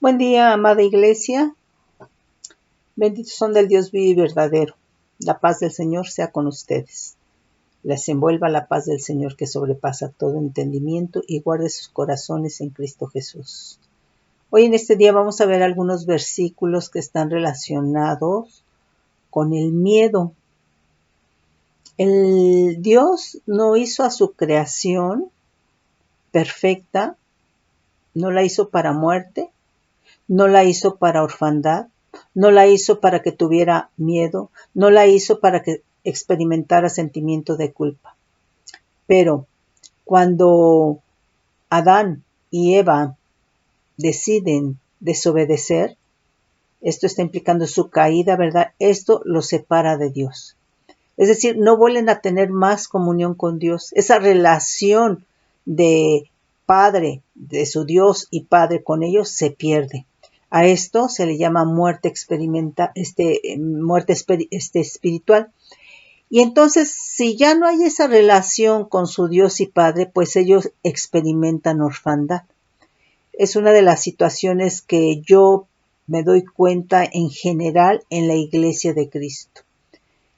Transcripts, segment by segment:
Buen día, amada iglesia. Benditos son del Dios vivo y verdadero. La paz del Señor sea con ustedes. Les envuelva la paz del Señor que sobrepasa todo entendimiento y guarde sus corazones en Cristo Jesús. Hoy en este día vamos a ver algunos versículos que están relacionados con el miedo. El Dios no hizo a su creación perfecta, no la hizo para muerte, no la hizo para orfandad, no la hizo para que tuviera miedo, no la hizo para que experimentara sentimiento de culpa. Pero cuando Adán y Eva deciden desobedecer, esto está implicando su caída, ¿verdad? Esto los separa de Dios. Es decir, no vuelven a tener más comunión con Dios. Esa relación de padre, de su Dios y padre con ellos, se pierde. A esto se le llama muerte espiritual. Y entonces, si ya no hay esa relación con su Dios y Padre, pues ellos experimentan orfandad. Es una de las situaciones que yo me doy cuenta en general en la Iglesia de Cristo.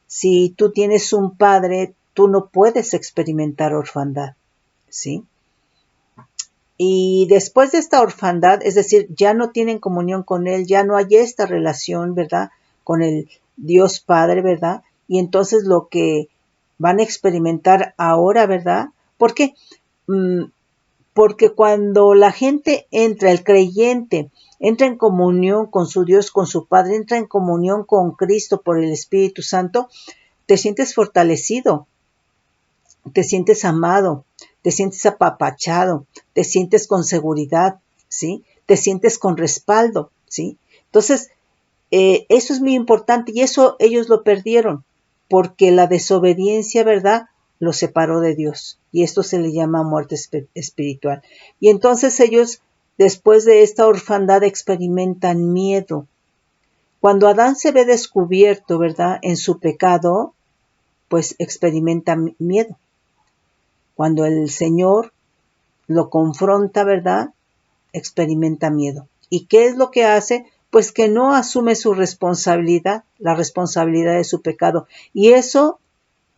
Si tú tienes un padre, tú no puedes experimentar orfandad, ¿sí? Y después de esta orfandad, es decir, ya no tienen comunión con Él, ya no hay esta relación, ¿verdad? Con el Dios Padre, ¿verdad? Y entonces lo que van a experimentar ahora, ¿verdad? ¿Por qué? Porque cuando la gente entra, el creyente, entra en comunión con su Dios, con su Padre, entra en comunión con Cristo por el Espíritu Santo, te sientes fortalecido, te sientes amado, te sientes apapachado, te sientes con seguridad, ¿sí? Te sientes con respaldo, ¿sí? Entonces, eso es muy importante y eso ellos lo perdieron porque la desobediencia, ¿verdad?, los separó de Dios y esto se le llama muerte espiritual. Y entonces ellos, después de esta orfandad, experimentan miedo. Cuando Adán se ve descubierto, ¿verdad?, en su pecado, pues experimenta miedo. Cuando el Señor lo confronta, ¿verdad?, experimenta miedo. ¿Y qué es lo que hace? Pues que no asume su responsabilidad, la responsabilidad de su pecado. Y eso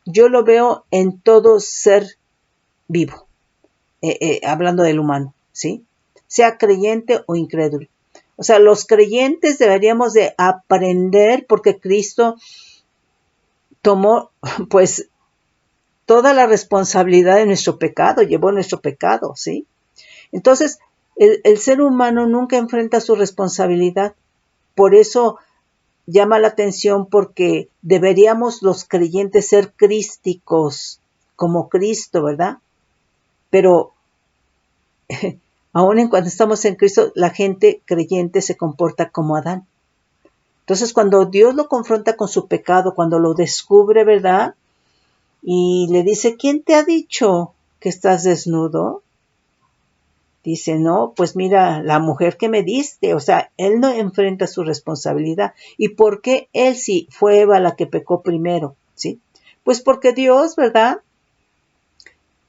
yo lo veo en todo ser vivo, hablando del humano, ¿sí? Sea creyente o incrédulo. O sea, los creyentes deberíamos de aprender porque Cristo tomó, pues, toda la responsabilidad de nuestro pecado, llevó nuestro pecado, ¿sí? Entonces, el ser humano nunca enfrenta su responsabilidad. Por eso llama la atención porque deberíamos los creyentes ser crísticos, como Cristo, ¿verdad? Pero aún en cuando estamos en Cristo, la gente creyente se comporta como Adán. Entonces, cuando Dios lo confronta con su pecado, cuando lo descubre, ¿verdad?, y le dice, ¿quién te ha dicho que estás desnudo? Dice, no, pues mira, la mujer que me diste, o sea, él no enfrenta su responsabilidad. ¿Y por qué él sí fue Eva la que pecó primero? ¿Sí? Pues porque Dios, ¿verdad?,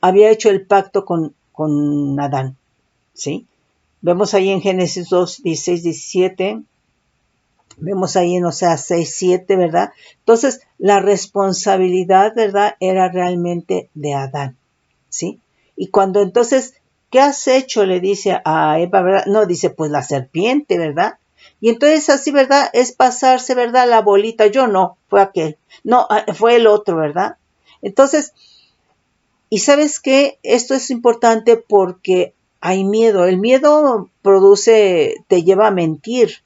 había hecho el pacto con Adán, ¿sí? Vemos ahí en Génesis 2, 16, 17, vemos ahí en Oseas 6, 7, ¿verdad? Entonces, la responsabilidad, ¿verdad?, era realmente de Adán, ¿sí? Y cuando entonces, ¿qué has hecho?, le dice a Eva, ¿verdad? No, dice, pues la serpiente, ¿verdad? Y entonces así, ¿verdad?, es pasarse, ¿verdad?, la bolita. Yo no, fue aquel. No, fue el otro, ¿verdad? Entonces, ¿y sabes qué? Esto es importante porque hay miedo. El miedo te lleva a mentir.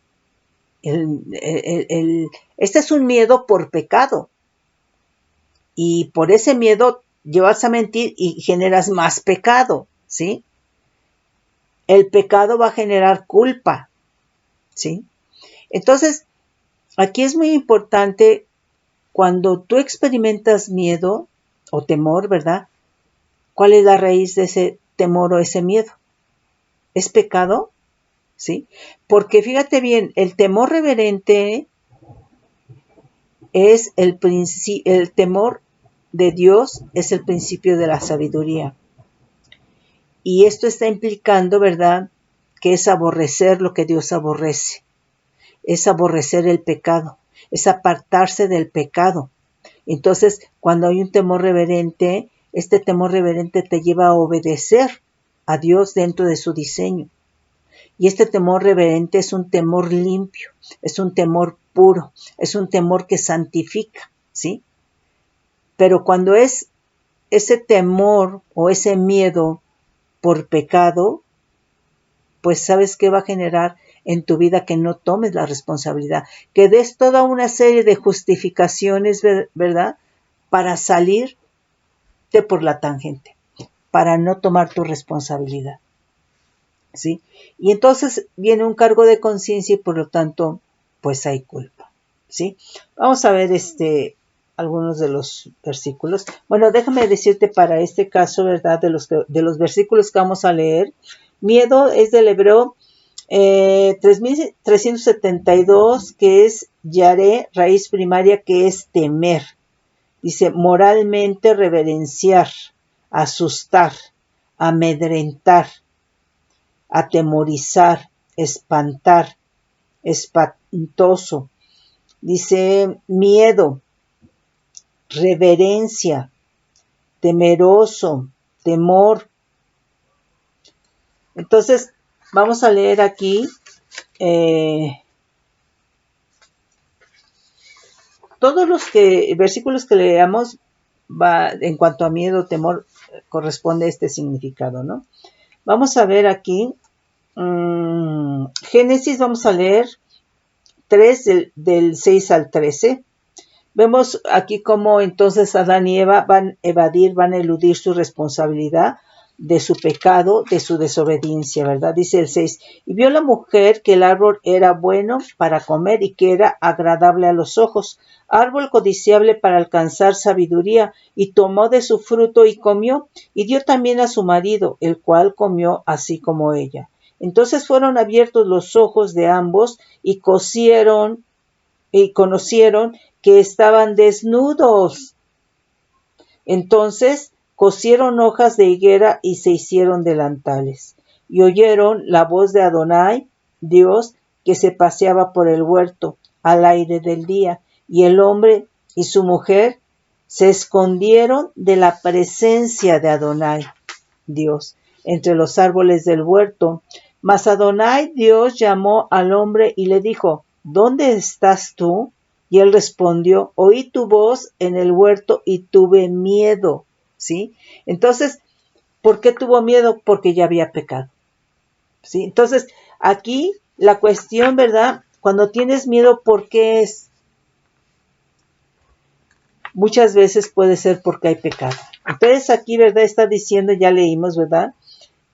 Este es un miedo por pecado. Y por ese miedo llevas a mentir y generas más pecado, ¿sí? El pecado va a generar culpa, ¿sí? Entonces, aquí es muy importante cuando tú experimentas miedo o temor, ¿verdad? ¿Cuál es la raíz de ese temor o ese miedo? ¿Es pecado? ¿Sí? Porque fíjate bien, el temor reverente es el temor de Dios es el principio de la sabiduría. Y esto está implicando, ¿verdad?, que es aborrecer lo que Dios aborrece, es aborrecer el pecado, es apartarse del pecado. Entonces, cuando hay un temor reverente, este temor reverente te lleva a obedecer a Dios dentro de su diseño. Y este temor reverente es un temor limpio, es un temor puro, es un temor que santifica, ¿sí? Pero cuando es ese temor o ese miedo por pecado, pues ¿sabes qué va a generar en tu vida? Que no tomes la responsabilidad, que des toda una serie de justificaciones, ¿verdad? Para salirte por la tangente, para no tomar tu responsabilidad, ¿sí? Y entonces viene un cargo de conciencia y por lo tanto, pues hay culpa, ¿sí? Vamos a ver algunos de los versículos. Bueno, déjame decirte para este caso, ¿verdad? De los versículos que vamos a leer. Miedo es del hebreo 3372, que es yaré, raíz primaria, que es temer. Dice, moralmente reverenciar, asustar, amedrentar, atemorizar, espantar, espantoso. Dice, miedo, reverencia, temeroso, temor. Entonces, vamos a leer aquí todos los versículos que leamos en cuanto a miedo, temor, corresponde a este significado, ¿no? Vamos a ver aquí, Génesis, vamos a leer 3 del 6 al 13. Vemos aquí cómo entonces Adán y Eva van a eludir su responsabilidad de su pecado, de su desobediencia, ¿verdad? Dice el 6, y vio la mujer que el árbol era bueno para comer y que era agradable a los ojos, árbol codiciable para alcanzar sabiduría, y tomó de su fruto y comió, y dio también a su marido, el cual comió así como ella. Entonces fueron abiertos los ojos de ambos y conocieron que estaban desnudos. Entonces cosieron hojas de higuera y se hicieron delantales. Y oyeron la voz de Adonai, Dios, que se paseaba por el huerto al aire del día. Y el hombre y su mujer se escondieron de la presencia de Adonai, Dios, entre los árboles del huerto. Mas Adonai, Dios, llamó al hombre y le dijo, ¿dónde estás tú? Y él respondió, oí tu voz en el huerto y tuve miedo, ¿sí? Entonces, ¿por qué tuvo miedo? Porque ya había pecado, ¿sí? Entonces, aquí la cuestión, ¿verdad? Cuando tienes miedo, ¿por qué es? Muchas veces puede ser porque hay pecado. Entonces, aquí, ¿verdad? Está diciendo, ya leímos, ¿verdad?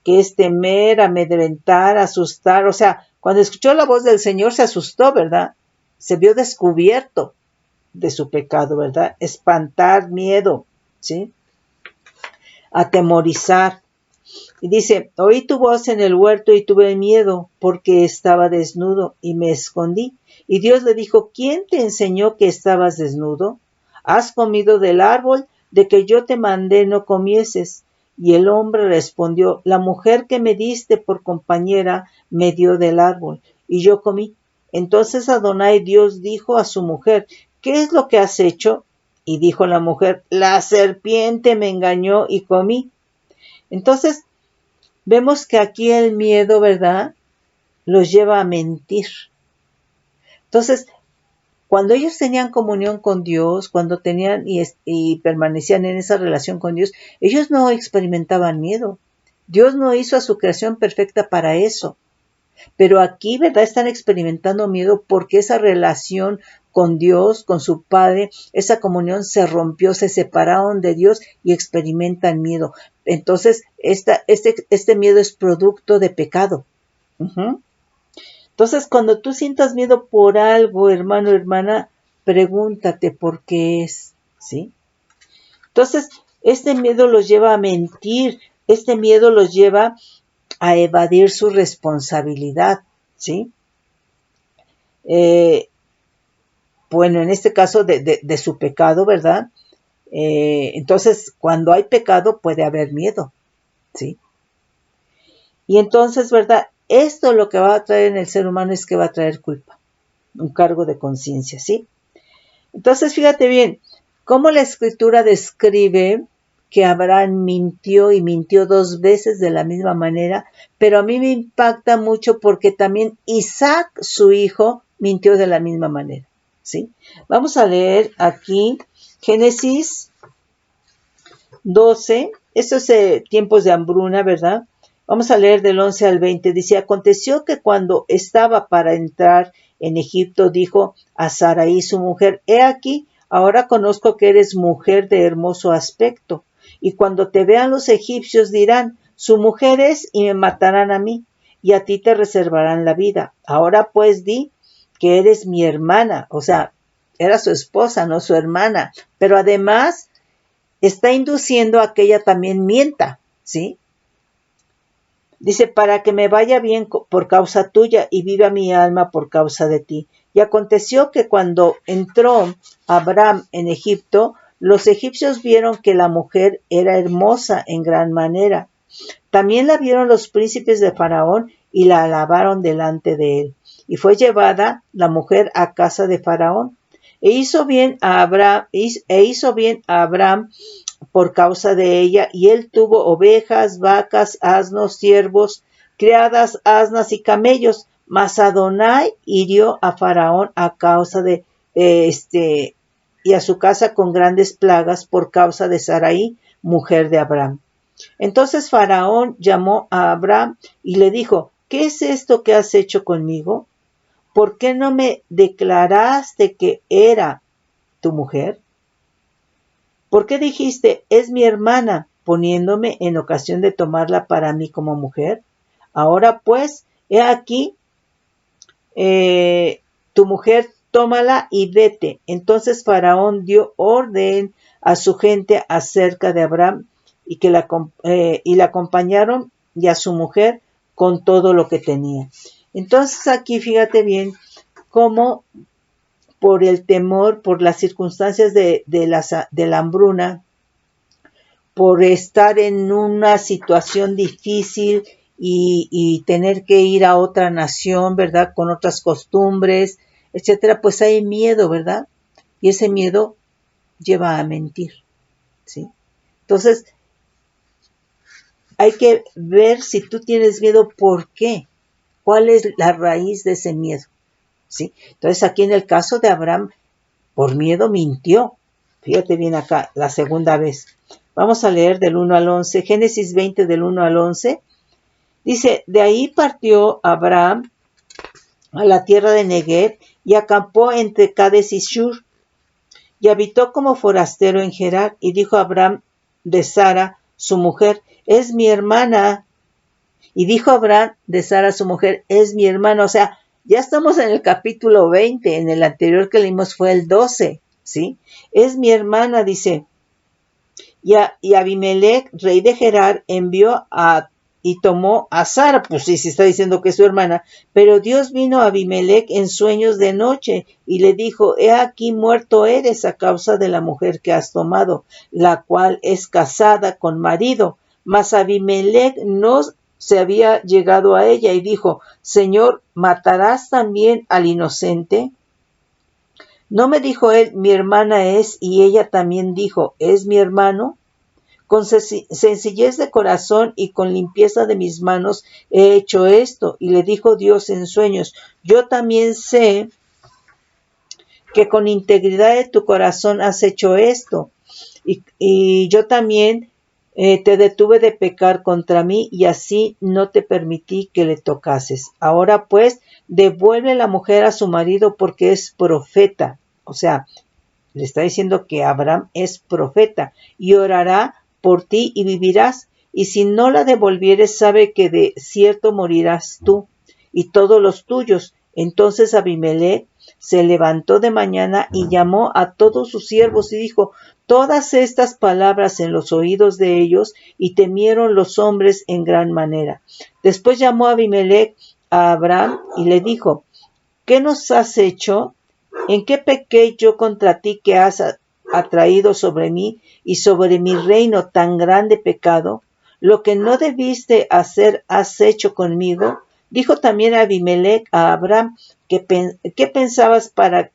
Que es temer, amedrentar, asustar. O sea, cuando escuchó la voz del Señor se asustó, ¿verdad? Se vio descubierto de su pecado, ¿verdad? Espantar, miedo, ¿sí? Atemorizar. Y dice, oí tu voz en el huerto y tuve miedo porque estaba desnudo y me escondí. Y Dios le dijo, ¿quién te enseñó que estabas desnudo? ¿Has comido del árbol de que yo te mandé no comieses? Y el hombre respondió, la mujer que me diste por compañera me dio del árbol y yo comí. Entonces Adonai Dios dijo a su mujer, ¿qué es lo que has hecho? Y dijo la mujer, la serpiente me engañó y comí. Entonces, vemos que aquí el miedo, ¿verdad?, los lleva a mentir. Entonces, cuando ellos tenían comunión con Dios, cuando tenían y permanecían en esa relación con Dios, ellos no experimentaban miedo. Dios no hizo a su creación perfecta para eso. Pero aquí, ¿verdad?, están experimentando miedo porque esa relación con Dios, con su Padre, esa comunión se rompió, se separaron de Dios y experimentan miedo. Entonces, este miedo es producto de pecado. Entonces, cuando tú sientas miedo por algo, hermano, hermana, pregúntate por qué es, ¿sí? Entonces, este miedo los lleva a mentir, este miedo los lleva a evadir su responsabilidad, ¿sí? Bueno, en este caso de su pecado, ¿verdad? Entonces, cuando hay pecado puede haber miedo, ¿sí? Y entonces, ¿verdad? esto lo que va a traer en el ser humano es que va a traer culpa, un cargo de conciencia, ¿sí? Entonces, fíjate bien, cómo la Escritura describe que Abraham mintió y mintió 2 veces de la misma manera, pero a mí me impacta mucho porque también Isaac, su hijo, mintió de la misma manera, ¿sí? Vamos a leer aquí Génesis 12, esto es tiempos de hambruna, ¿verdad? Vamos a leer del 11 al 20, dice, aconteció que cuando estaba para entrar en Egipto, dijo a Sarai su mujer, he aquí, ahora conozco que eres mujer de hermoso aspecto, y cuando te vean los egipcios dirán, su mujer es y me matarán a mí, y a ti te reservarán la vida. Ahora pues di que eres mi hermana, o sea, era su esposa, no su hermana, pero además está induciendo a que ella también mienta, ¿sí? Dice, para que me vaya bien por causa tuya y viva mi alma por causa de ti. Y aconteció que cuando entró Abraham en Egipto, los egipcios vieron que la mujer era hermosa en gran manera. También la vieron los príncipes de Faraón y la alabaron delante de él. Y fue llevada la mujer a casa de Faraón. E hizo bien a Abraham por causa de ella, y él tuvo ovejas, vacas, asnos, siervos, criadas, asnas y camellos. Mas Adonai hirió a Faraón a causa de y a su casa con grandes plagas por causa de Sarai, mujer de Abraham. Entonces Faraón llamó a Abraham y le dijo, ¿qué es esto que has hecho conmigo? ¿Por qué no me declaraste que era tu mujer? ¿Por qué dijiste, es mi hermana, poniéndome en ocasión de tomarla para mí como mujer? Ahora pues, he aquí, tu mujer, tómala y vete. Entonces Faraón dio orden a su gente acerca de Abraham y la acompañaron y a su mujer con todo lo que tenía. Entonces aquí fíjate bien cómo por el temor, por las circunstancias de la hambruna, por estar en una situación difícil y tener que ir a otra nación, ¿verdad? Con otras costumbres, etcétera, pues hay miedo, ¿verdad? Y ese miedo lleva a mentir, ¿sí? Entonces, hay que ver si tú tienes miedo, ¿por qué? ¿Cuál es la raíz de ese miedo? ¿Sí? Entonces, aquí en el caso de Abraham, por miedo mintió. Fíjate bien acá, la segunda vez. Vamos a leer del 1 al 11, Génesis 20 del 1 al 11. Dice, de ahí partió Abraham a la tierra de Negev y acampó entre Cades y Shur y habitó como forastero en Gerar. Y dijo Abraham de Sara, su mujer, es mi hermana. Y dijo Abraham de Sara, su mujer, es mi hermana. O sea, ya estamos en el capítulo 20, en el anterior que leímos fue el 12, ¿sí? Es mi hermana, dice. Y Abimelech, rey de Gerar, envió y tomó a Sara, pues sí, se está diciendo que es su hermana, pero Dios vino a Abimelech en sueños de noche y le dijo, he aquí muerto eres a causa de la mujer que has tomado, la cual es casada con marido. Mas Abimelech no se había llegado a ella y dijo, Señor, ¿matarás también al inocente? ¿No me dijo él, mi hermana es, y ella también dijo, es mi hermano? Con sencillez de corazón y con limpieza de mis manos he hecho esto. Y le dijo Dios en sueños, yo también sé que con integridad de tu corazón has hecho esto. Y yo también te detuve de pecar contra mí y así no te permití que le tocases. Ahora pues, devuelve la mujer a su marido porque es profeta. O sea, le está diciendo que Abraham es profeta y orará por ti y vivirás. Y si no la devolvieres, sabe que de cierto morirás tú y todos los tuyos. Entonces Abimelech se levantó de mañana y llamó a todos sus siervos y dijo todas estas palabras en los oídos de ellos y temieron los hombres en gran manera. Después llamó Abimelech a Abraham y le dijo, ¿qué nos has hecho? ¿En qué pequé yo contra ti que has atraído sobre mí y sobre mi reino tan grande pecado? Lo que no debiste hacer has hecho conmigo. Dijo también a Abimelech a Abraham, ¿qué pensabas para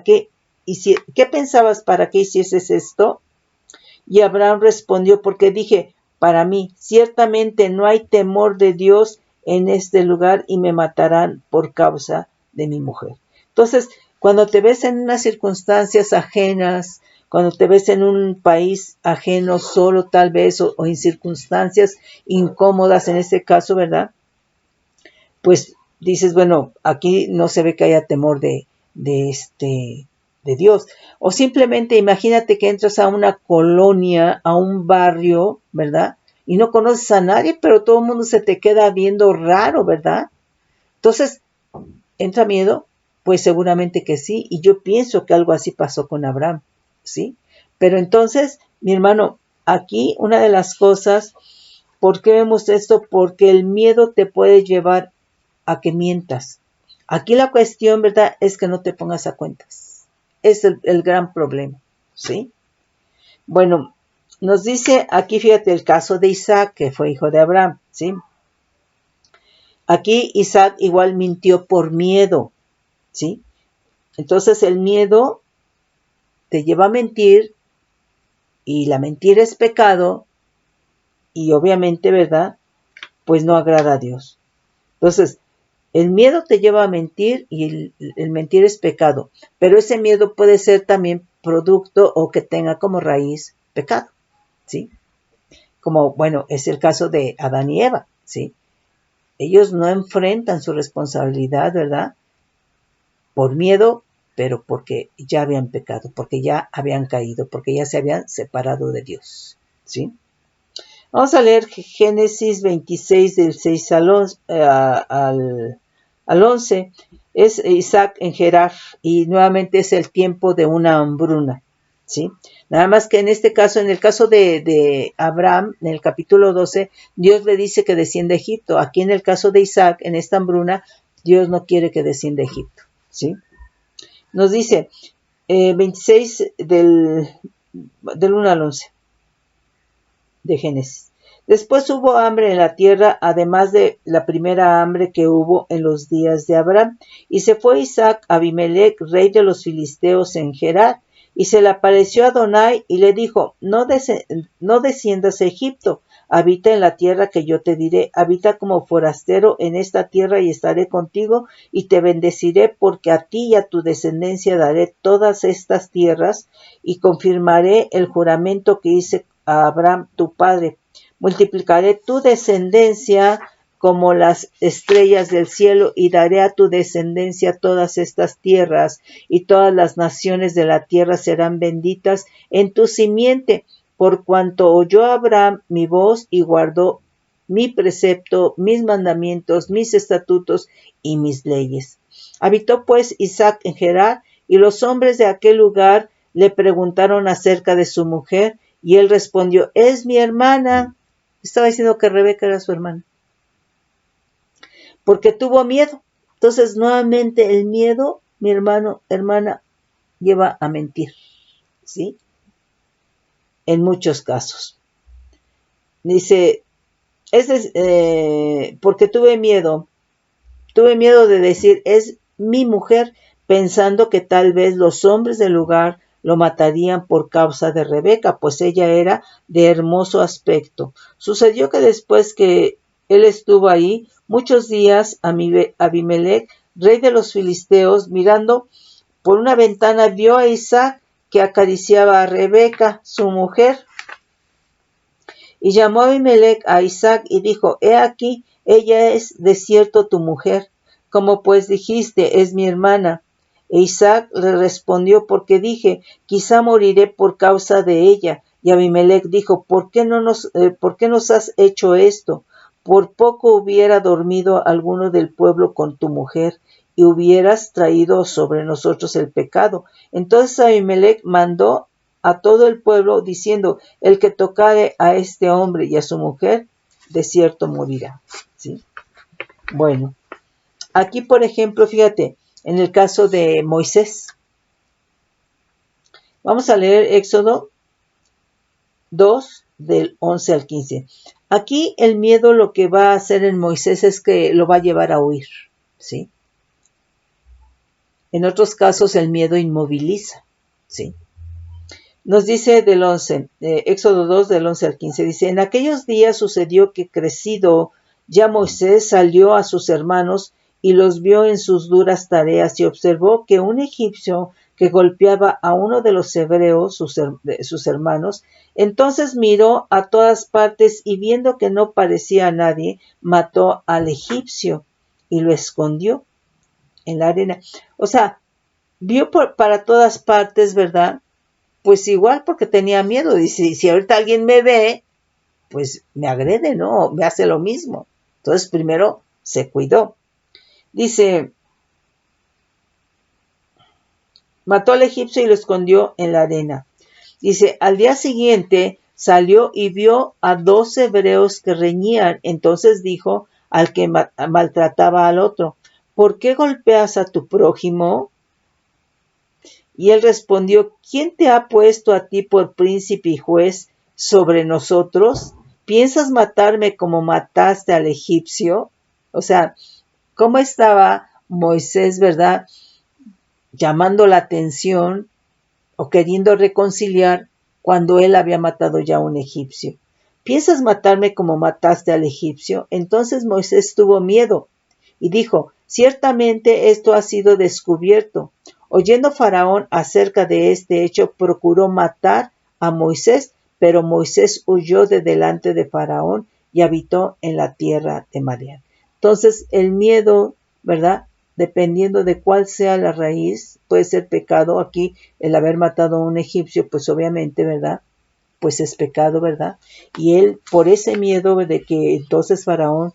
qué hicieses esto? Y Abraham respondió, porque dije, para mí, ciertamente no hay temor de Dios en este lugar y me matarán por causa de mi mujer. Entonces, cuando te ves en unas circunstancias ajenas, cuando te ves en un país ajeno solo tal vez, o en circunstancias incómodas en este caso, ¿verdad? Pues dices, bueno, aquí no se ve que haya temor de Dios. O simplemente imagínate que entras a una colonia, a un barrio, ¿verdad? Y no conoces a nadie, pero todo el mundo se te queda viendo raro, ¿verdad? Entonces, ¿entra miedo? Pues seguramente que sí, y yo pienso que algo así pasó con Abraham, ¿sí? Pero entonces, mi hermano, aquí una de las cosas, ¿por qué vemos esto? Porque el miedo te puede llevar a que mientas. Aquí la cuestión, ¿verdad?, es que no te pongas a cuentas. Es el gran problema, ¿sí? Bueno, nos dice aquí, fíjate, el caso de Isaac, que fue hijo de Abraham, ¿sí? Aquí Isaac igual mintió por miedo, ¿sí? Entonces el miedo te lleva a mentir y la mentira es pecado y obviamente, ¿verdad?, pues no agrada a Dios. Entonces, el miedo te lleva a mentir y el mentir es pecado, pero ese miedo puede ser también producto o que tenga como raíz pecado, ¿sí? Como, bueno, es el caso de Adán y Eva, ¿sí? Ellos no enfrentan su responsabilidad, ¿verdad?, por miedo, pero porque ya habían pecado, porque ya habían caído, porque ya se habían separado de Dios, ¿sí? Vamos a leer Génesis 26 del 6 al 11. Es Isaac en Gerar y nuevamente es el tiempo de una hambruna, ¿sí? Nada más que en este caso, en el caso de Abraham, en el capítulo 12, Dios le dice que descienda a Egipto. Aquí en el caso de Isaac, en esta hambruna, Dios no quiere que descienda a Egipto, ¿sí? Nos dice 26 del 1 al 11 de Génesis. Después hubo hambre en la tierra, además de la primera hambre que hubo en los días de Abraham. Y se fue Isaac a Abimelech, rey de los filisteos, en Gerar, y se le apareció Adonai y le dijo, no desciendas a Egipto, habita en la tierra que yo te diré, habita como forastero en esta tierra y estaré contigo y te bendeciré porque a ti y a tu descendencia daré todas estas tierras y confirmaré el juramento que hice a Abraham tu padre. Multiplicaré tu descendencia como las estrellas del cielo y daré a tu descendencia todas estas tierras y todas las naciones de la tierra serán benditas en tu simiente, por cuanto oyó Abraham mi voz y guardó mi precepto, mis mandamientos, mis estatutos y mis leyes. Habitó pues Isaac en Gerar y los hombres de aquel lugar le preguntaron acerca de su mujer y él respondió, es mi hermana. Estaba diciendo que Rebeca era su hermana. Porque tuvo miedo. Entonces, nuevamente, el miedo, mi hermana, lleva a mentir. ¿Sí? En muchos casos. Dice, porque tuve miedo de decir, es mi mujer, pensando que tal vez los hombres del lugar lo matarían por causa de Rebeca, pues ella era de hermoso aspecto. Sucedió que después que él estuvo ahí, muchos días, Abimelech, rey de los filisteos, mirando por una ventana, vio a Isaac que acariciaba a Rebeca, su mujer. Y llamó Abimelech a Isaac y dijo, he aquí, ella es de cierto tu mujer, como pues dijiste, es mi hermana. E Isaac le respondió, porque dije, quizá moriré por causa de ella. Y Abimelech dijo, ¿por qué nos has hecho esto? Por poco hubiera dormido alguno del pueblo con tu mujer, y hubieras traído sobre nosotros el pecado. Entonces Abimelech mandó a todo el pueblo diciendo, el que tocare a este hombre y a su mujer, de cierto morirá. ¿Sí? Bueno, aquí por ejemplo, fíjate, en el caso de Moisés, vamos a leer Éxodo 2 del 11 al 15. Aquí el miedo lo que va a hacer en Moisés es que lo va a llevar a huir, ¿sí? En otros casos el miedo inmoviliza, ¿sí? Nos dice del 11, Éxodo 2 del 11 al 15, dice, en aquellos días sucedió que crecido ya Moisés salió a sus hermanos y los vio en sus duras tareas y observó que un egipcio que golpeaba a uno de los hebreos, sus hermanos, entonces miró a todas partes y viendo que no parecía a nadie, mató al egipcio y lo escondió en la arena. O sea, vio para todas partes, ¿verdad? Pues igual porque tenía miedo. Dice, si ahorita alguien me ve, pues me agrede, ¿no? Me hace lo mismo. Entonces primero se cuidó. Dice, mató al egipcio y lo escondió en la arena. Dice, al día siguiente salió y vio a 2 hebreos que reñían. Entonces dijo al que maltrataba al otro, ¿por qué golpeas a tu prójimo? Y él respondió, ¿quién te ha puesto a ti por príncipe y juez sobre nosotros? ¿Piensas matarme como mataste al egipcio? O sea, ¿cómo estaba Moisés, verdad? Llamando la atención o queriendo reconciliar cuando él había matado ya a un egipcio. ¿Piensas matarme como mataste al egipcio? Entonces Moisés tuvo miedo y dijo, ciertamente esto ha sido descubierto. Oyendo Faraón acerca de este hecho, procuró matar a Moisés, pero Moisés huyó de delante de Faraón y habitó en la tierra de Madián. Entonces el miedo, ¿verdad? Dependiendo de cuál sea la raíz, puede ser pecado. Aquí el haber matado a un egipcio, pues obviamente, ¿verdad? Pues es pecado, ¿verdad? Y él, por ese miedo de que entonces Faraón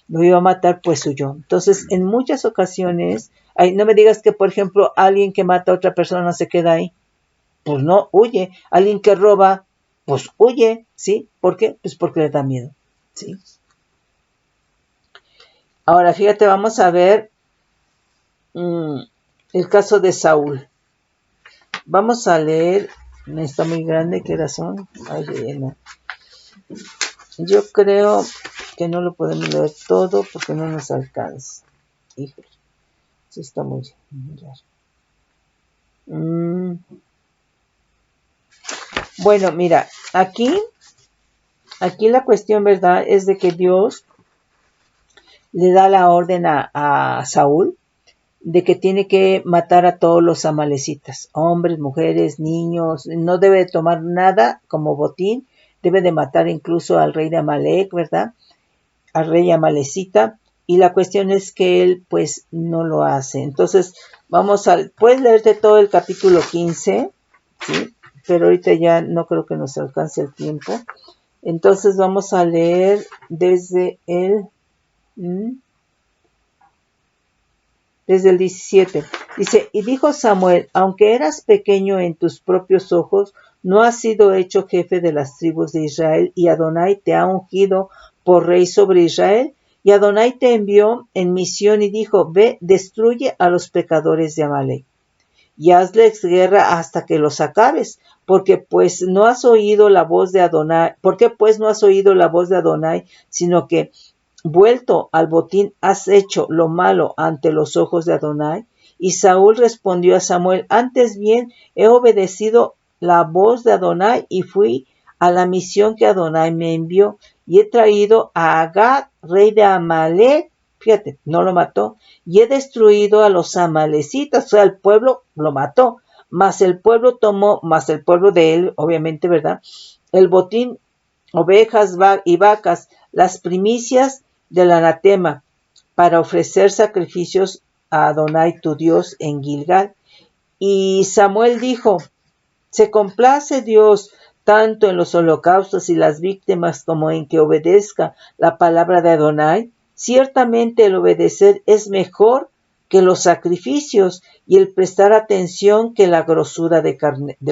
lo iba a matar, pues huyó. Entonces, en muchas ocasiones, no me digas que, por ejemplo, alguien que mata a otra persona se queda ahí. Pues no, huye. Alguien que roba, pues huye, ¿sí? ¿Por qué? Pues porque le da miedo, ¿sí? Ahora, fíjate, vamos a ver el caso de Saúl. Vamos a leer, está muy grande, ¿qué razón? Ay, no. Yo creo que no lo podemos leer todo porque no nos alcanza. Híjole, sí está muy raro. Bueno, mira, aquí la cuestión, ¿verdad? Es de que Dios le da la orden a Saúl de que tiene que matar a todos los amalecitas, hombres, mujeres, niños, no debe tomar nada como botín, debe de matar incluso al rey de Amalek, ¿verdad? Al rey amalecita, y la cuestión es que él pues no lo hace. Entonces, puedes leerte todo el capítulo 15, ¿sí? Pero ahorita ya no creo que nos alcance el tiempo. Entonces vamos a leer desde el 17. Dice, y dijo Samuel, aunque eras pequeño en tus propios ojos, no has sido hecho jefe de las tribus de Israel, y Adonai te ha ungido por rey sobre Israel. Y Adonai te envió en misión y dijo, ve, destruye a los pecadores de Amalek, y hazles guerra hasta que los acabes, porque pues no has oído la voz de Adonai, sino que vuelto al botín has hecho lo malo ante los ojos de Adonai. Y Saúl respondió a Samuel, antes bien he obedecido la voz de Adonai y fui a la misión que Adonai me envió, y he traído a Agag, rey de Amalek, fíjate, no lo mató, y he destruido a los amalecitas, o sea, el pueblo lo mató, mas el pueblo de él, obviamente, ¿verdad? El botín, ovejas y vacas, las primicias del anatema, para ofrecer sacrificios a Adonai tu Dios en Gilgal. Y Samuel dijo, ¿se complace Dios tanto en los holocaustos y las víctimas como en que obedezca la palabra de Adonai? Ciertamente el obedecer es mejor que los sacrificios y el prestar atención que la grosura de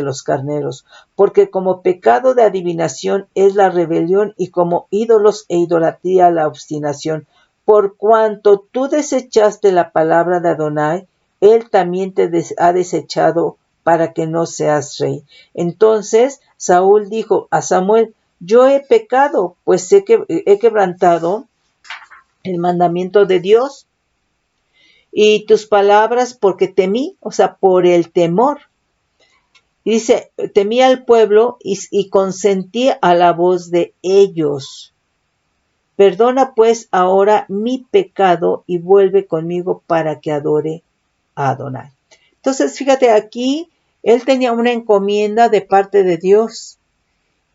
los carneros, porque como pecado de adivinación es la rebelión y como ídolos e idolatría la obstinación. Por cuanto tú desechaste la palabra de Adonai, él también te ha desechado para que no seas rey. Entonces Saúl dijo a Samuel, yo he pecado, pues he quebrantado el mandamiento de Dios y tus palabras porque temí, o sea, por el temor. Y dice, temí al pueblo y consentí a la voz de ellos. Perdona pues ahora mi pecado y vuelve conmigo para que adore a Adonai. Entonces, fíjate, aquí él tenía una encomienda de parte de Dios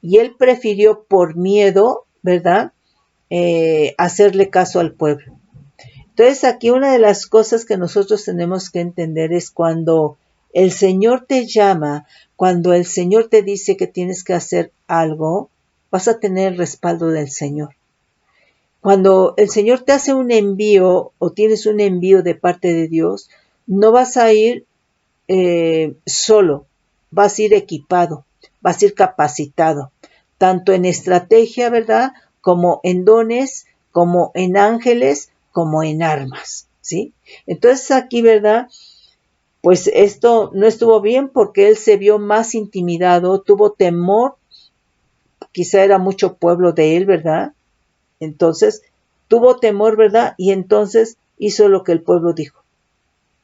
y él prefirió por miedo, ¿verdad? Hacerle caso al pueblo. Entonces, aquí una de las cosas que nosotros tenemos que entender es cuando el Señor te llama, cuando el Señor te dice que tienes que hacer algo, vas a tener el respaldo del Señor. Cuando el Señor te hace un envío o tienes un envío de parte de Dios, no vas a ir solo, vas a ir equipado, vas a ir capacitado, tanto en estrategia, ¿verdad? Como en dones, como en ángeles, como en armas, ¿sí? Entonces aquí, ¿verdad? Pues esto no estuvo bien porque él se vio más intimidado, tuvo temor, quizá era mucho pueblo de él, ¿verdad? Entonces, tuvo temor, ¿verdad? Y entonces hizo lo que el pueblo dijo,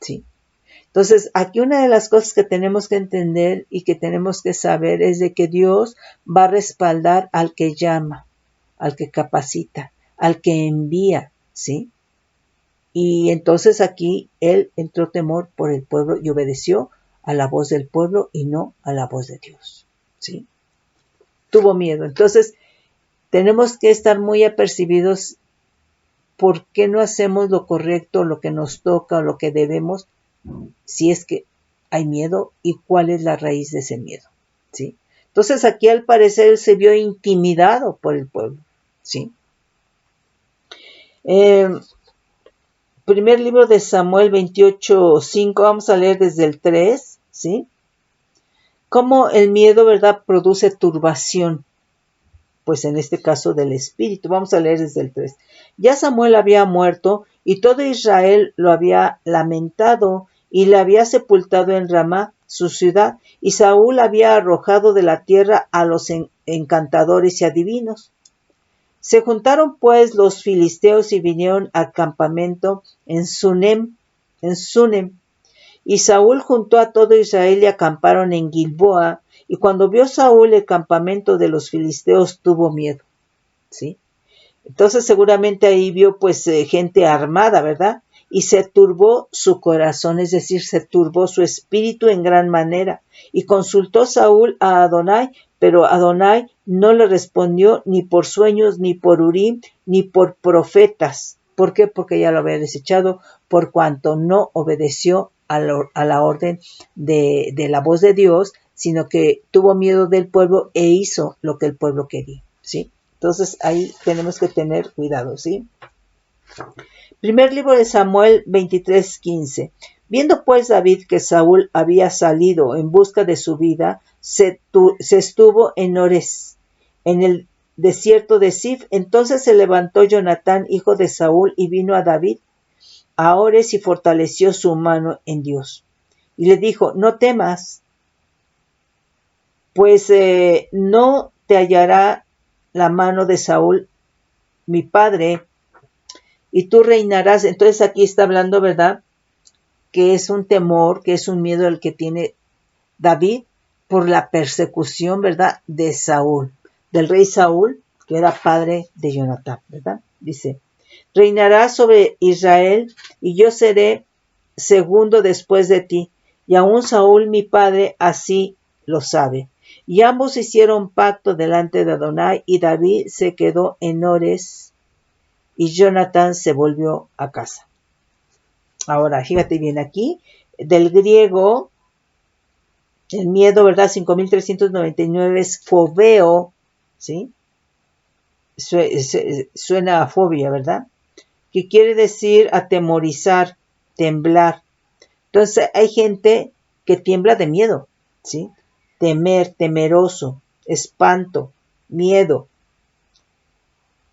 ¿sí? Entonces, aquí una de las cosas que tenemos que entender y que tenemos que saber es de que Dios va a respaldar al que llama, al que capacita, al que envía, ¿sí? Y entonces aquí él entró temor por el pueblo y obedeció a la voz del pueblo y no a la voz de Dios, ¿sí? Tuvo miedo. Entonces, tenemos que estar muy apercibidos por qué no hacemos lo correcto, lo que nos toca o lo que debemos, si es que hay miedo y cuál es la raíz de ese miedo, ¿sí? Entonces aquí al parecer él se vio intimidado por el pueblo, ¿sí? Primer libro de Samuel 28:5, vamos a leer desde el 3, ¿sí? Cómo el miedo, ¿verdad?, produce turbación, pues en este caso del espíritu. Vamos a leer desde el 3. Ya Samuel había muerto y todo Israel lo había lamentado y le había sepultado en Ramá, su ciudad, y Saúl había arrojado de la tierra a los encantadores y adivinos. Se juntaron pues los filisteos y vinieron al campamento en Sunem, y Saúl juntó a todo Israel y acamparon en Gilboa, y cuando vio Saúl el campamento de los filisteos tuvo miedo, ¿sí? Entonces seguramente ahí vio pues gente armada, ¿verdad? Y se turbó su corazón, es decir, se turbó su espíritu en gran manera. Y consultó Saúl a Adonai, pero Adonai no le respondió ni por sueños, ni por Urim, ni por profetas. ¿Por qué? Porque ya lo había desechado, por cuanto no obedeció a la orden de la voz de Dios, sino que tuvo miedo del pueblo e hizo lo que el pueblo quería, ¿sí? Entonces ahí tenemos que tener cuidado, ¿sí? Primer libro de Samuel 23:15. Viendo pues David que Saúl había salido en busca de su vida, se estuvo en Ores, en el desierto de Sif. Entonces se levantó Jonatán, hijo de Saúl, y vino a David a Ores y fortaleció su mano en Dios. Y le dijo, no temas, pues no te hallará la mano de Saúl, mi padre, y tú reinarás. Entonces aquí está hablando, ¿verdad?, que es un temor, que es un miedo el que tiene David por la persecución, ¿verdad?, de Saúl, del rey Saúl, que era padre de Jonatán, ¿verdad? Dice, reinarás sobre Israel y yo seré segundo después de ti, y aún Saúl mi padre así lo sabe. Y ambos hicieron pacto delante de Adonai, y David se quedó en Ores, y Jonatán se volvió a casa. Ahora, fíjate bien aquí, del griego, el miedo, ¿verdad? 5399 es fobeo, ¿sí? Suena a fobia, ¿verdad? Que quiere decir atemorizar, temblar. Entonces, hay gente que tiembla de miedo, ¿sí? Temer, temeroso, espanto, miedo,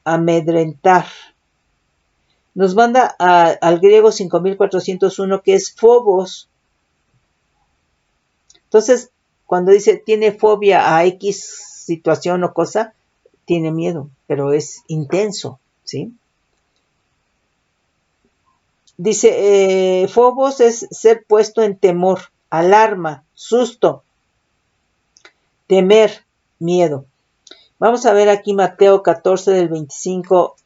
amedrentar. Nos manda al griego 5401, que es phobos. Entonces, cuando dice tiene fobia a X situación o cosa, tiene miedo, pero es intenso, ¿sí? Dice, phobos es ser puesto en temor, alarma, susto, temer, miedo. Vamos a ver aquí Mateo 14 del 25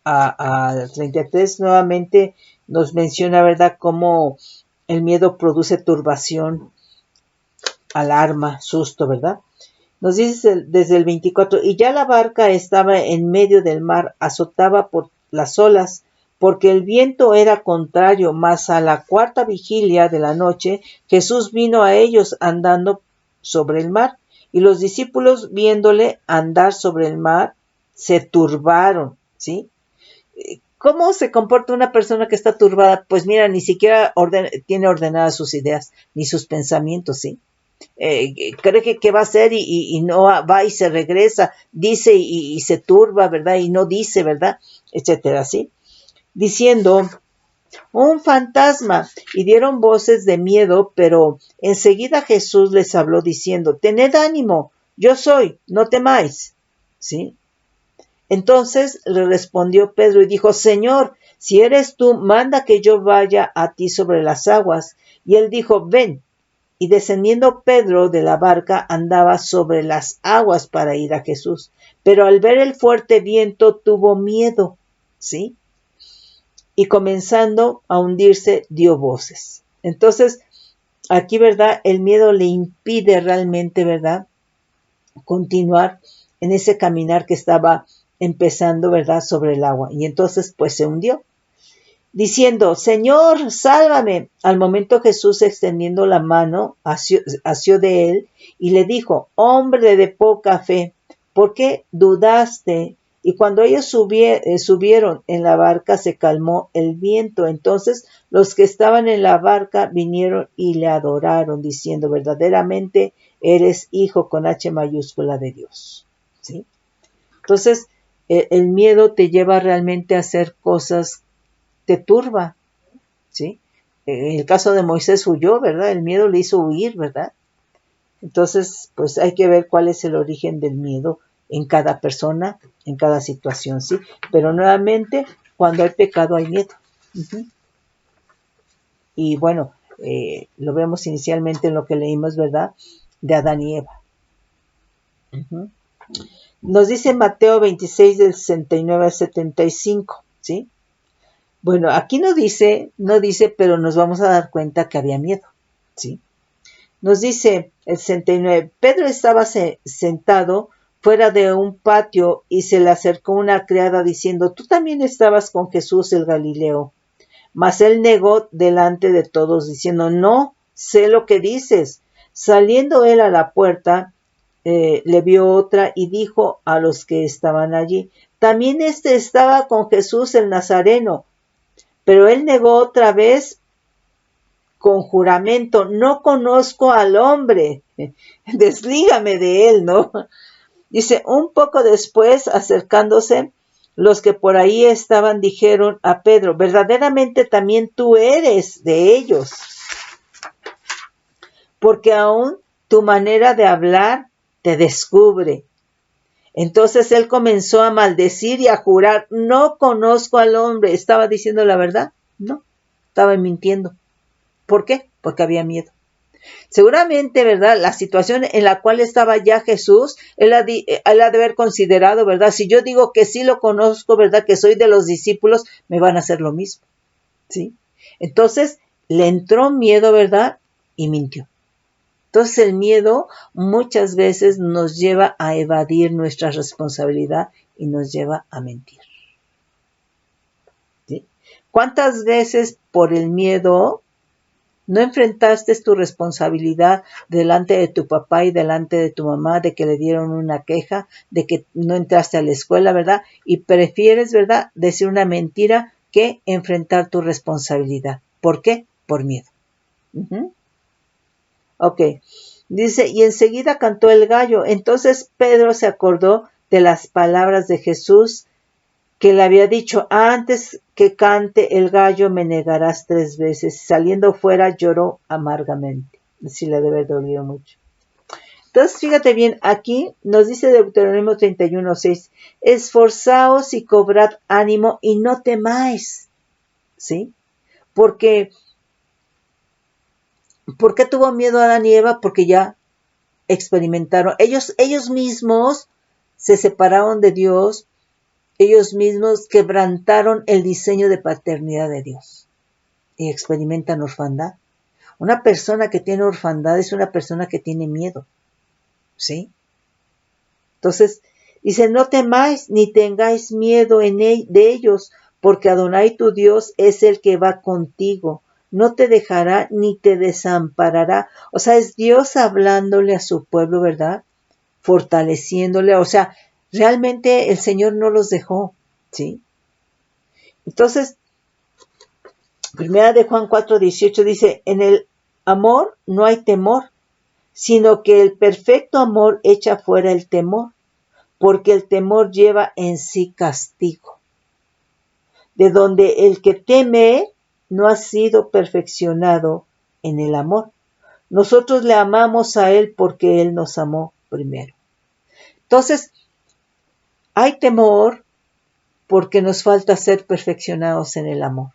al 33, nuevamente nos menciona, ¿verdad?, cómo el miedo produce turbación, alarma, susto, ¿verdad? Nos dice desde el 24, y ya la barca estaba en medio del mar, azotada por las olas, porque el viento era contrario, mas a la cuarta vigilia de la noche, Jesús vino a ellos andando sobre el mar, y los discípulos, viéndole andar sobre el mar, se turbaron, ¿sí? ¿Cómo se comporta una persona que está turbada? Pues mira, ni siquiera tiene ordenadas sus ideas, ni sus pensamientos, ¿sí? Cree que va a hacer y no va y se regresa, dice y se turba, ¿verdad? Y no dice, ¿verdad? Etcétera, ¿sí? Diciendo, un fantasma, y dieron voces de miedo, pero enseguida Jesús les habló diciendo, tened ánimo, yo soy, no temáis, ¿sí? Entonces le respondió Pedro y dijo, Señor, si eres tú, manda que yo vaya a ti sobre las aguas. Y él dijo, ven. Y descendiendo Pedro de la barca andaba sobre las aguas para ir a Jesús. Pero al ver el fuerte viento tuvo miedo, ¿sí? Y comenzando a hundirse dio voces. Entonces, aquí, ¿verdad? El miedo le impide realmente, ¿verdad?, continuar en ese caminar que estaba empezando, ¿verdad?, sobre el agua. Y entonces, pues se hundió, diciendo, Señor, sálvame. Al momento Jesús, extendiendo la mano, asió de él y le dijo, hombre de poca fe, ¿por qué dudaste? Y cuando ellos subieron en la barca, se calmó el viento. Entonces los que estaban en la barca vinieron y le adoraron, diciendo, verdaderamente eres hijo con H mayúscula de Dios, ¿sí? Entonces, el miedo te lleva realmente a hacer cosas, te turba, ¿sí? En el caso de Moisés huyó, ¿verdad? El miedo le hizo huir, ¿verdad? Entonces, pues hay que ver cuál es el origen del miedo en cada persona, en cada situación, ¿sí? Pero nuevamente, cuando hay pecado hay miedo. Uh-huh. Y bueno, lo vemos inicialmente en lo que leímos, ¿verdad?, de Adán y Eva. Uh-huh. Nos dice Mateo 26 del 69 al 75, ¿sí? Bueno, aquí no dice, pero nos vamos a dar cuenta que había miedo, ¿sí? Nos dice el 69, Pedro estaba sentado fuera de un patio y se le acercó una criada diciendo, tú también estabas con Jesús el Galileo. Mas él negó delante de todos diciendo, no sé lo que dices. Saliendo él a la puerta, le vio otra y dijo a los que estaban allí, también este estaba con Jesús el Nazareno. Pero él negó otra vez con juramento, no conozco al hombre, deslígame de él, ¿no? Dice, un poco después, acercándose, los que por ahí estaban dijeron a Pedro, verdaderamente también tú eres de ellos, porque aún tu manera de hablar te descubre. Entonces él comenzó a maldecir y a jurar, no conozco al hombre. ¿Estaba diciendo la verdad? No, estaba mintiendo. ¿Por qué? Porque había miedo. Seguramente, ¿verdad?, la situación en la cual estaba ya Jesús, él ha de haber considerado, ¿verdad?, si yo digo que sí lo conozco, ¿verdad?, que soy de los discípulos, me van a hacer lo mismo, ¿sí? Entonces, le entró miedo, ¿verdad?, y mintió. Entonces, el miedo muchas veces nos lleva a evadir nuestra responsabilidad y nos lleva a mentir, ¿sí? ¿Cuántas veces por el miedo no enfrentaste tu responsabilidad delante de tu papá y delante de tu mamá de que le dieron una queja, de que no entraste a la escuela, ¿verdad? Y prefieres, ¿verdad?, decir una mentira que enfrentar tu responsabilidad. ¿Por qué? Por miedo. Uh-huh. Ok. Dice, y enseguida cantó el gallo. Entonces Pedro se acordó de las palabras de Jesús que le había dicho, antes que cante el gallo me negarás 3 veces. Saliendo fuera lloró amargamente. Sí le debe haber dolido mucho. Entonces, fíjate bien, aquí nos dice Deuteronomio 31:6, esforzaos y cobrad ánimo y no temáis, ¿sí? Porque, ¿por qué tuvo miedo Adán y Eva? Porque ya experimentaron, ellos mismos se separaron de Dios, ellos mismos quebrantaron el diseño de paternidad de Dios y experimentan orfandad. Una persona que tiene orfandad es una persona que tiene miedo, ¿sí? Entonces, dice, no temáis ni tengáis miedo de ellos, porque Adonai tu Dios es el que va contigo. No te dejará ni te desamparará. O sea, es Dios hablándole a su pueblo, ¿verdad? Fortaleciéndole. O sea, realmente el Señor no los dejó, ¿sí? Entonces, primera de Juan 4:18 dice, en el amor no hay temor, sino que el perfecto amor echa fuera el temor, porque el temor lleva en sí castigo, de donde el que teme no ha sido perfeccionado en el amor. Nosotros le amamos a Él porque Él nos amó primero. Entonces, hay temor porque nos falta ser perfeccionados en el amor.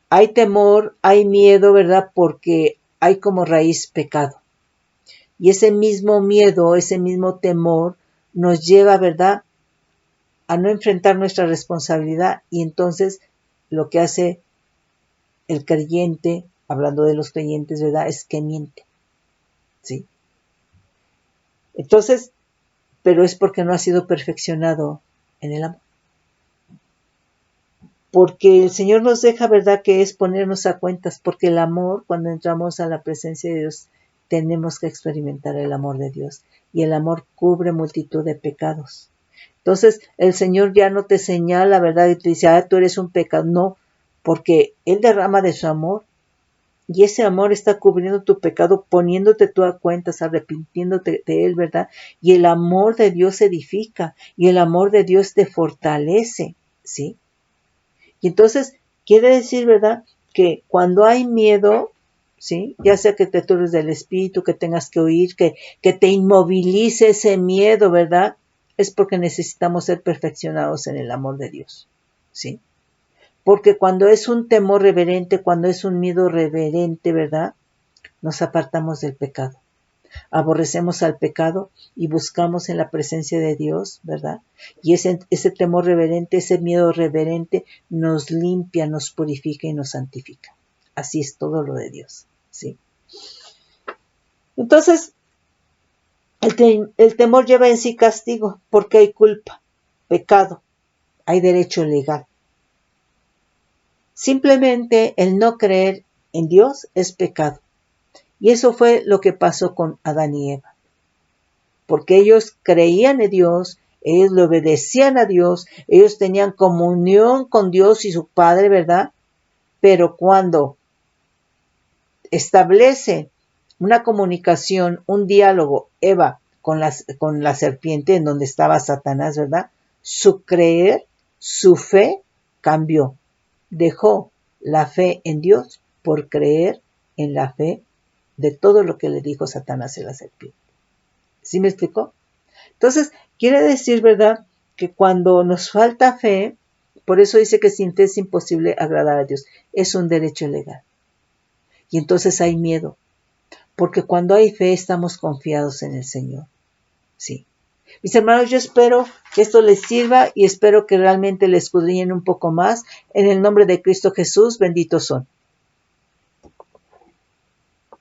Hay temor, hay miedo, ¿verdad? Porque hay como raíz pecado. Y ese mismo miedo, ese mismo temor nos lleva, ¿verdad?, a no enfrentar nuestra responsabilidad, y entonces lo que hace el creyente, hablando de los creyentes, ¿verdad?, es que miente, ¿sí? Entonces, pero es porque no ha sido perfeccionado en el amor. Porque el Señor nos deja, ¿verdad?, que es ponernos a cuentas, porque el amor, cuando entramos a la presencia de Dios, tenemos que experimentar el amor de Dios, y el amor cubre multitud de pecados. Entonces, el Señor ya no te señala, ¿verdad?, y te dice, tú eres un pecado. No, porque Él derrama de su amor, y ese amor está cubriendo tu pecado, poniéndote tú a cuentas, arrepintiéndote de Él, ¿verdad? Y el amor de Dios edifica, y el amor de Dios te fortalece, ¿sí? Y entonces, quiere decir, ¿verdad?, que cuando hay miedo, ¿sí?, ya sea que te turbes del espíritu, que tengas que huir, que te inmovilice ese miedo, ¿verdad?, es porque necesitamos ser perfeccionados en el amor de Dios, ¿sí? Porque cuando es un temor reverente, cuando es un miedo reverente, ¿verdad?, nos apartamos del pecado. Aborrecemos al pecado y buscamos en la presencia de Dios, ¿verdad? Y ese temor reverente, ese miedo reverente nos limpia, nos purifica y nos santifica. Así es todo lo de Dios, ¿sí? Entonces, el temor lleva en sí castigo porque hay culpa, pecado, hay derecho legal. Simplemente el no creer en Dios es pecado. Y eso fue lo que pasó con Adán y Eva. Porque ellos creían en Dios, ellos le obedecían a Dios, ellos tenían comunión con Dios y su Padre, ¿verdad? Pero cuando establece una comunicación, un diálogo, Eva con la serpiente en donde estaba Satanás, ¿verdad?, su creer, su fe cambió. Dejó la fe en Dios por creer en la fe de todo lo que le dijo Satanás a la serpiente. ¿Sí me explicó? Entonces, quiere decir, ¿verdad?, que cuando nos falta fe, por eso dice que sin fe es imposible agradar a Dios. Es un derecho legal. Y entonces hay miedo. Porque cuando hay fe estamos confiados en el Señor. Sí. Mis hermanos, yo espero que esto les sirva y espero que realmente les escudriñen un poco más. En el nombre de Cristo Jesús, benditos son.